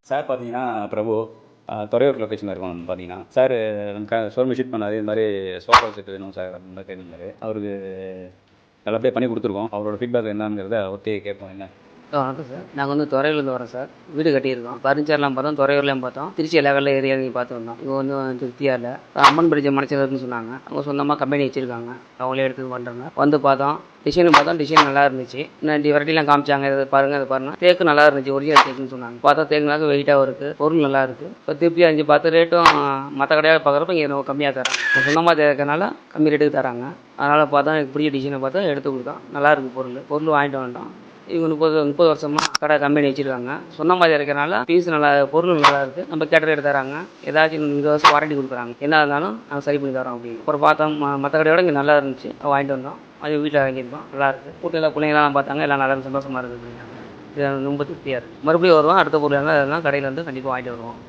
Sir பார்த்தீங்கன்னா பிரபு துறையூர் லொக்கேஷனில் இருக்கோம். பார்த்தீங்கன்னா சார் ஷோரூம் விசிட் பண்ணார். இது மாதிரி சோஃபா செட் வேணும் சார் அப்படின்னு மாதிரி கேட்டிருந்தாரு. அவருக்கு நல்லபடியாக பண்ணி கொடுத்துருக்கோம். அவரோட ஃபீட்பேக் என்னங்கிறத அவர்கிட்டயே கேட்போம். என்ன வணக்கம் சார். நாங்கள் வந்து துறையூர்லேருந்து வரோம் சார். வீடு கட்டியிருக்கோம். ஃபர்னிச்சர்லாம் பார்த்தோம், துறையூர்லேயும் பார்த்தோம், திருச்சி எல்லா கடையில் ஏரியா இறங்கி பார்த்து வந்தோம். இங்கே வந்து திருப்தியாக இல்லை. அம்மன் பிரிட்ஜை மலைச்சதுன்னு சொன்னாங்க. அவங்க சொந்தமாக கம்பெனி வச்சுருக்காங்க, அவங்களே எடுத்து பண்ணுறாங்க. வந்து பார்த்தோம், டிசைன் நல்லா இருந்துச்சு. இன்னும் வெரைட்டிலாம் காமிச்சாங்க, இதை பாருங்கள் அதை பாருங்கள். தேக்கு நல்லா இருந்துச்சு, ஒரிஜினல் தேக்குன்னு சொன்னாங்க. பார்த்தா தேக்குனாக்க வெயிட்டாகவும் இருக்குது, பொருள் நல்லா இருக்குது. இப்போ திருப்தியாக இருந்துச்சு. பார்த்து ரேட்டும் மற்ற கடையாக பார்க்குறப்ப இங்கே ரொம்ப கம்மியாக தராங்க. சொந்தமாக தேக்கிறனால கம்மி ரேட்டுக்கு தராங்க. அதனால் பார்த்தா எனக்கு பிடிச்ச டிசைனை பார்த்தா எடுத்து கொடுத்தோம். நல்லா இருக்குது பொருள் வாங்கிட்டு வந்துட்டோம். இவங்க 30 வருஷமாக கடை கம்பெனி வச்சுருக்காங்க. சொன்ன மாதிரி இருக்கிறனால பீஸ் நல்லா, பொருள் நல்லா இருக்குது. நம்ம கேட்ட ரேட் தராங்க. ஏதாச்சும் 20 வருஷம் வாரண்டி கொடுக்குறாங்க. என்ன இருந்தாலும் நாங்கள் சரி பண்ணி தரோம். அப்படி அப்புறம் பார்த்தோம், மற்ற கடையோட இங்கே நல்லா இருந்துச்சு, வாங்கிட்டு வந்தோம். அது வீட்டில் வாங்கியிருக்கோம். நல்லா இருக்குது. வீட்டில் பிள்ளைங்களாம் பார்த்தாங்க, எல்லாம் நல்லா சந்தோஷமாக இருக்குது. இது ரொம்ப திருப்தியாக இருக்குது. மறுபடியும் வருவோம். அடுத்த பொருள் எல்லாம் கடையில் வந்து கண்டிப்பாக வாங்கிட்டு வருவோம்.